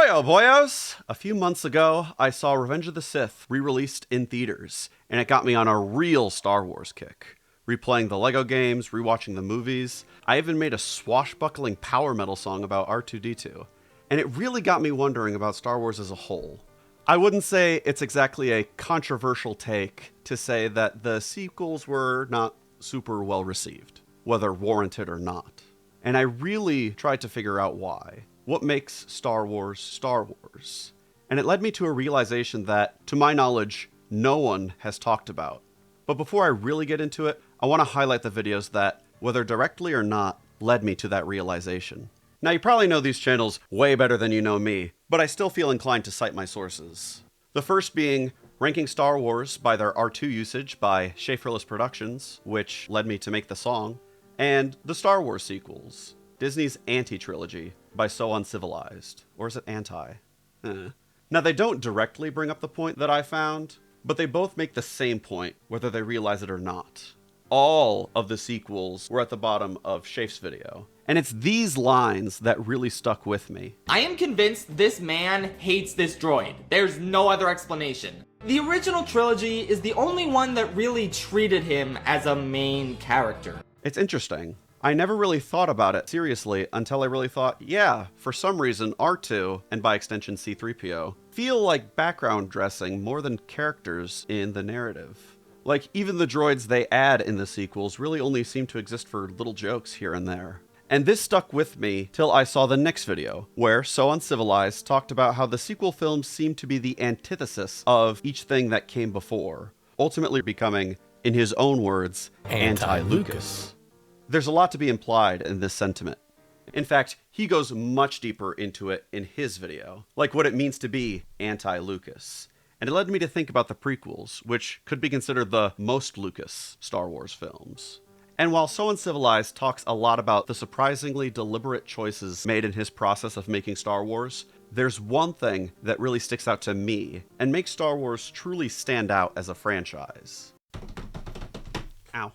Boyo boyos! A few months ago, I saw Revenge of the Sith re-released in theaters, and it got me on a real Star Wars kick. Replaying the Lego games, rewatching the movies, I even made a swashbuckling power metal song about R2-D2. And it really got me wondering about Star Wars as a whole. I wouldn't say it's exactly a controversial take to say that the sequels were not super well received, whether warranted or not. And I really tried to figure out why. What makes Star Wars Star Wars? And it led me to a realization that, to my knowledge, no one has talked about. But before I really get into it, I want to highlight the videos that, whether directly or not, led me to that realization. Now, you probably know these channels way better than you know me, but I still feel inclined to cite my sources. The first being Ranking Star Wars by their R2 usage by Schaffrillas Productions, which led me to make the song, and the Star Wars sequels, Disney's Anti-Trilogy by So Uncivilized. Or is it Anti? Now, they don't directly bring up the point that I found, but they both make the same point, whether they realize it or not. All of the sequels were at the bottom of Schaff's video. And it's these lines that really stuck with me. I am convinced this man hates this droid. There's no other explanation. The original trilogy is the only one that really treated him as a main character. It's interesting. I never really thought about it seriously until I really thought, yeah, for some reason R2, and by extension C-3PO, feel like background dressing more than characters in the narrative. Like, even the droids they add in the sequels really only seem to exist for little jokes here and there. And this stuck with me till I saw the next video, where So Uncivilized talked about how the sequel films seem to be the antithesis of each thing that came before, ultimately becoming, in his own words, anti-Lucas. There's a lot to be implied in this sentiment. In fact, he goes much deeper into it in his video, like what it means to be anti-Lucas. And it led me to think about the prequels, which could be considered the most Lucas Star Wars films. And while So Uncivilized talks a lot about the surprisingly deliberate choices made in his process of making Star Wars, there's one thing that really sticks out to me and makes Star Wars truly stand out as a franchise. Ow.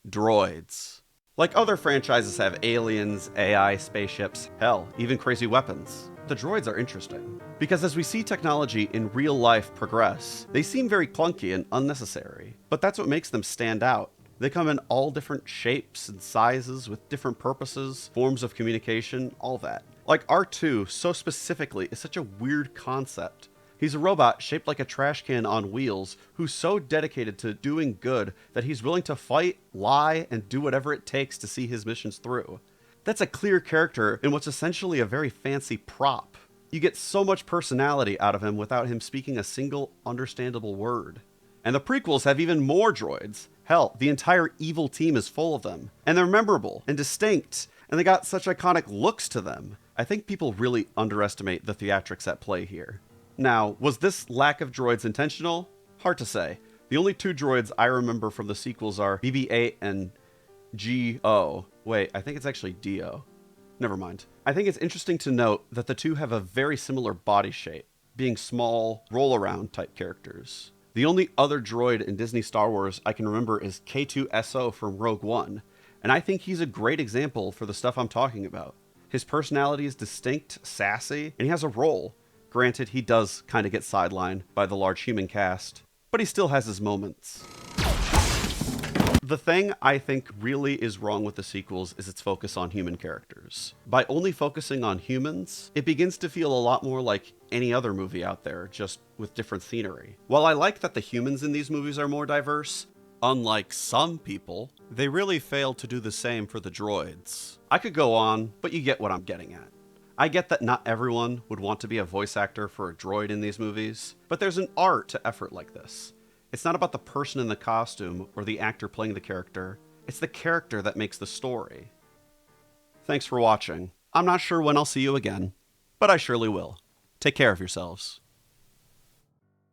Droids. Like other franchises have aliens, AI, spaceships, hell, even crazy weapons. The droids are interesting, because as we see technology in real life progress, they seem very clunky and unnecessary. But that's what makes them stand out. They come in all different shapes and sizes with different purposes, forms of communication, all that. Like R2, so specifically, is such a weird concept. He's a robot shaped like a trash can on wheels who's so dedicated to doing good that he's willing to fight, lie, and do whatever it takes to see his missions through. That's a clear character in what's essentially a very fancy prop. You get so much personality out of him without him speaking a single understandable word. And the prequels have even more droids. Hell, the entire evil team is full of them. And they're memorable and distinct, and they got such iconic looks to them. I think people really underestimate the theatrics at play here. Now, was this lack of droids intentional? Hard to say. The only two droids I remember from the sequels are BB-8 and G-O. Wait, I think it's actually D-O. Never mind. I think it's interesting to note that the two have a very similar body shape, being small, roll-around type characters. The only other droid in Disney Star Wars I can remember is K2SO from Rogue One, and I think he's a great example for the stuff I'm talking about. His personality is distinct, sassy, and he has a role. Granted, he does kind of get sidelined by the large human cast, but he still has his moments. The thing I think really is wrong with the sequels is its focus on human characters. By only focusing on humans, it begins to feel a lot more like any other movie out there, just with different scenery. While I like that the humans in these movies are more diverse, unlike some people, they really fail to do the same for the droids. I could go on, but you get what I'm getting at. I get that not everyone would want to be a voice actor for a droid in these movies, but there's an art to effort like this. It's not about the person in the costume or the actor playing the character. It's the character that makes the story. Thanks for watching. I'm not sure when I'll see you again, but I surely will. Take care of yourselves.